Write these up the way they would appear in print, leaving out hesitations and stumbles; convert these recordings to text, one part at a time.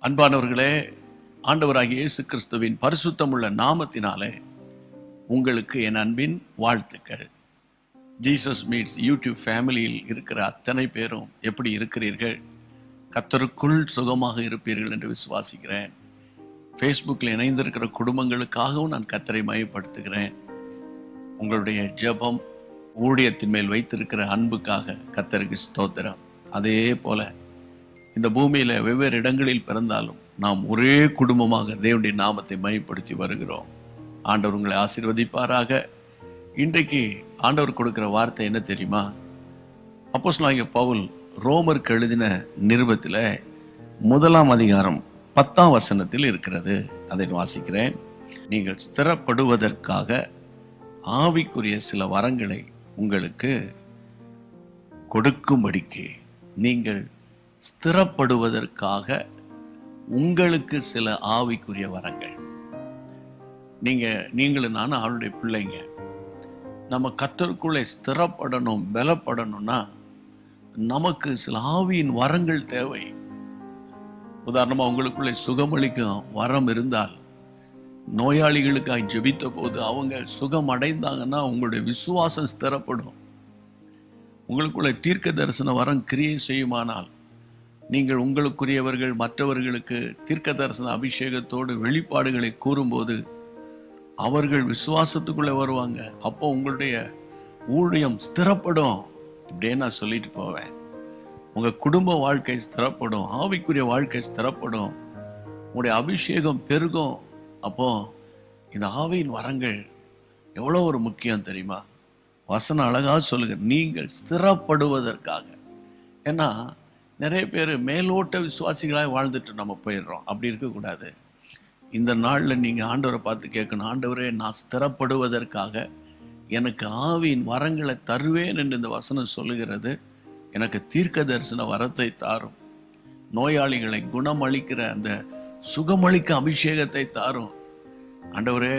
அன்பானவர்களே, ஆண்டவராகிய இயேசு கிறிஸ்துவின் பரிசுத்தமுள்ள நாமத்தினாலே உங்களுக்கு என் அன்பின் வாழ்த்துக்கள். ஜீசஸ் மீட்ஸ் யூடியூப் ஃபேமிலியில் இருக்கிற அத்தனை பேரும் எப்படி இருக்கிறீர்கள்? கர்த்தருக்குள் சுகமாக இருப்பீர்கள் என்று விசுவாசிக்கிறேன். ஃபேஸ்புக்கில் இணைந்திருக்கிற குடும்பங்களுக்காகவும் நான் கர்த்தரை மையப்படுத்துகிறேன். உங்களுடைய ஜெபம், ஊழியத்தின் மேல் வைத்திருக்கிற அன்புக்காக கர்த்தருக்கு ஸ்தோத்திரம். அதே போல இந்த பூமியில் வெவ்வேறு இடங்களில் பிறந்தாலும் நாம் ஒரே குடும்பமாக தேவனுடைய நாமத்தை மையப்படுத்தி வருகிறோம். ஆண்டவர் உங்களை ஆசீர்வதிப்பாராக. இன்றைக்கு ஆண்டவர் கொடுக்கிற வார்த்தை என்ன தெரியுமா? அப்போஸ்தலனாகிய பவுல் ரோமருக்கு எழுதின நிருபத்தில் 1 அதிகாரம் 10 வசனத்தில் இருக்கிறது. அதை வாசிக்கிறேன். நீங்கள் ஸ்திரப்படுவதற்காக ஆவிக்குரிய சில வரங்களை உங்களுக்கு கொடுக்கும்படிக்கு, நீங்கள் ஸ்திரப்படுவதற்காக உங்களுக்கு சில ஆவிக்குரிய வரங்கள். நீங்களும் நானும் அவருடைய பிள்ளைங்க. நம்ம கர்த்தருக்குள்ளே ஸ்திரப்படணும், பலப்படணும்னா நமக்கு சில ஆவியின் வரங்கள் தேவை. உதாரணமாக, உங்களுக்குள்ளே சுகமளிக்கும் வரம் இருந்தால், நோயாளிகளுக்காக ஜெபித்த போது அவங்க சுகம் அடைந்தாங்கன்னா உங்களுடைய விசுவாசம் ஸ்திரப்படும். உங்களுக்குள்ளே தீர்க்க தரிசன வரம் கிரியை செய்யுமானால், நீங்கள் உங்களுக்குரியவர்கள் மற்றவர்களுக்கு தீர்க்க தரிசன அபிஷேகத்தோடு வெளிப்பாடுகளை கூறும்போது அவர்கள் விசுவாசத்துக்குள்ளே வருவாங்க. அப்போ உங்களுடைய ஊழியம் ஸ்திரப்படும். இப்படியே நான் சொல்லிட்டு போவேன். உங்கள் குடும்ப வாழ்க்கை ஸ்திரப்படும், ஆவிக்குரிய வாழ்க்கை ஸ்திரப்படும், உங்களுடைய அபிஷேகம் பெருகும். அப்போ இந்த ஆவியின் வரங்கள் எவ்வளோ ஒரு முக்கியம் தெரியுமா? வசனம் அழகாக சொல்லுங்க, நீங்கள் ஸ்திரப்படுவதற்காக. ஏன்னா நிறைய பேர் மேலோட்ட விசுவாசிகளாக வாழ்ந்துட்டு நம்ம போயிடுறோம். அப்படி இருக்கக்கூடாது. இந்த நாளில் நீங்கள் ஆண்டவரை பார்த்து கேட்கணும், ஆண்டவரே, நான் ஸ்திரப்படுவதற்காக எனக்கு ஆவியின் வரங்களை தருவேன் என்று இந்த வசனம் சொல்லுகிறது. எனக்கு தீர்க்க தரிசன வரத்தை தாரும், நோயாளிகளை குணமளிக்கிற அந்த சுகமளிக்க அபிஷேகத்தை தாரும். ஆண்டவரே,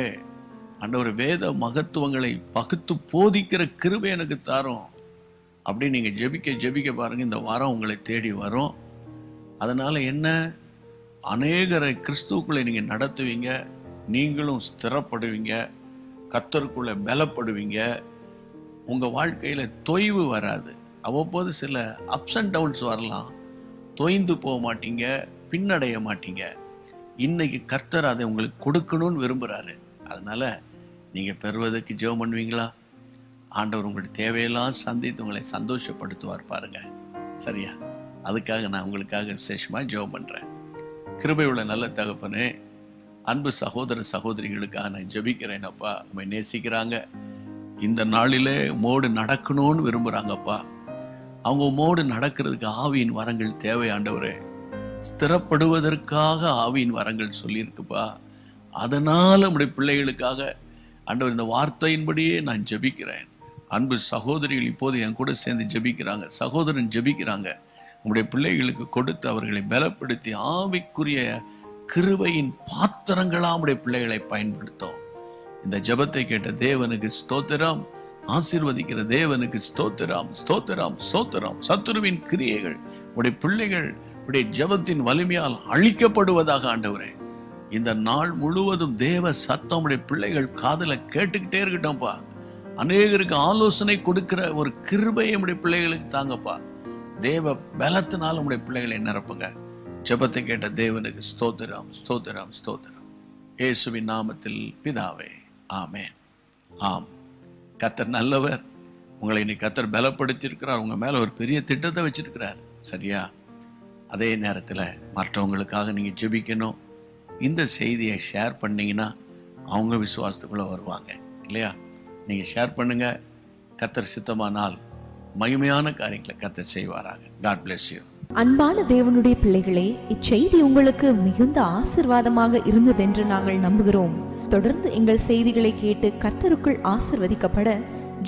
வேத மகத்துவங்களை பகுத்து போதிக்கிற கிருபை எனக்கு தாரும். அப்படி நீங்கள் ஜெபிக்க பாருங்கள், இந்த வாரம் உங்களை தேடி வரும். அதனால் என்ன, அநேகரை கிறிஸ்துவுக்குள்ளே நீங்கள் நடத்துவீங்க, நீங்களும் ஸ்திரப்படுவீங்க, கர்த்தருக்குள்ளே பலப்படுவீங்க. உங்கள் வாழ்க்கையில் தொய்வு வராது. அவ்வப்போது சில அப்ஸ் அண்ட் டவுன்ஸ் வரலாம், தொய்ந்து போக மாட்டீங்க, பின்னடைய மாட்டீங்க. இன்னைக்கு கர்த்தர் அதை உங்களுக்கு கொடுக்கணும்னு விரும்புகிறாரு. அதனால் நீங்கள் பெறுவதற்கு ஜெபம் பண்ணுவீங்களா? ஆண்டவர் உங்களுடைய தேவையெல்லாம் சந்தித்து உங்களை சந்தோஷப்படுத்துவார் பாருங்க. சரியா? அதுக்காக நான் உங்களுக்காக விசேஷமாக ஜெபம் பண்ணுறேன். கிருபை உள்ள நல்ல தகப்பனே, அன்பு சகோதர சகோதரிகளுக்காக நான் ஜெபிக்கிறேனப்பா. உண்மை நேசிக்கிறாங்க. இந்த நாளிலே உம்மோடு நடக்கணும்னு விரும்புகிறாங்கப்பா. அவங்க உம்மோடு நடக்கிறதுக்கு ஆவியின் வரங்கள் தேவை. ஆண்டவரே, ஸ்திரப்படுவதற்காக ஆவியின் வரங்கள் சொல்லியிருக்குப்பா. அதனால் நம்முடைய பிள்ளைகளுக்காக ஆண்டவர் இந்த வார்த்தையின்படியே நான் ஜெபிக்கிறேன். அன்பு சகோதரிகள் இப்போது என் கூட சேர்ந்து ஜெபிக்கிறாங்க, சகோதரன் ஜெபிக்கிறாங்க. உங்களுடைய பிள்ளைகளுக்கு கொடுத்து அவர்களை பலப்படுத்தி ஆவிக்குரிய கிருபையின் பாத்திரங்களாக உடைய பிள்ளைகளை பயன்படுத்தும். இந்த ஜெபத்தை கேட்ட தேவனுக்கு ஸ்தோத்திரம், ஆசீர்வதிக்கிற தேவனுக்கு ஸ்தோத்திரம், ஸ்தோத்திரம், ஸ்தோத்திரம். சத்துருவின் கிரியைகள் உடைய பிள்ளைகள் உடைய ஜெபத்தின் வலிமையால் அழிக்கப்படுவதாக. ஆண்டவரே, இந்த நாள் முழுவதும் தேவ சத்தம் உடைய பிள்ளைகள் காதுல கேட்டுக்கிட்டே இருக்கட்டும்ப்பா. அநேகருக்கு ஆலோசனை கொடுக்கிற ஒரு கிருபையை உடைய பிள்ளைகளுக்கு தாங்கப்பா. தேவ பலத்தினால் உடைய பிள்ளைகளை நிரப்புங்க. ஜெபத்தை கேட்ட தேவனுக்கு ஸ்தோத்திரம், ஸ்தோத்திரம், ஸ்தோத்திரம். இயேசுவின் நாமத்தில் பிதாவே, ஆமென். ஆம், கர்த்தர் நல்லவர். உங்களை இன்னைக்கு கர்த்தர் பலப்படுத்தியிருக்கிறார். உங்க மேல ஒரு பெரிய திட்டத்தை வச்சிருக்கிறார். சரியா? அதே நேரத்தில் மற்றவங்களுக்காக நீங்க ஜெபிக்கணும். இந்த செய்தியை ஷேர் பண்ணீங்கன்னா அவங்க விசுவாசத்துக்குள்ளே வருவாங்க இல்லையா? நீங்கள் ஷேர் பண்ணுங்க. கர்த்தர் சித்தமானால் மகிமையான காரியங்களை கர்த்தர் செய்வாராங்க. God bless you. அன்பான தேவனுடைய பிள்ளைகளே, இச்செய்தி உங்களுக்கு மிகுந்த ஆசீர்வாதமாக இருந்ததென்று நாங்கள் நம்புகிறோம். தொடர்ந்து எங்கள் செய்திகளை கேட்டு கர்த்தருக்குள் ஆசீர்வதிக்கப்பட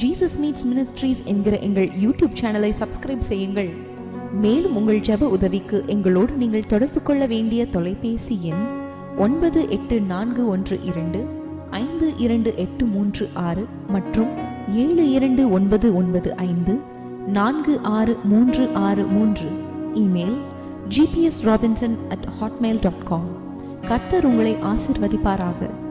ஜீசஸ் மீட்ஸ் மினிஸ்ட்ரீஸ் என்கிற எங்கள் யூடியூப் சேனலை சப்ஸ்கிரைப் செய்யுங்கள். மேலும் உங்கள் ஜெப உதவிக்கு எங்களோடு நீங்கள் தொடர்பு கொள்ள வேண்டிய தொலைபேசி எண் 9842252836 மற்றும் 729954633. Email gpsrobinson@hotmail.com. கர்த்தர் உங்களை ஆசீர்வதிப்பாராக.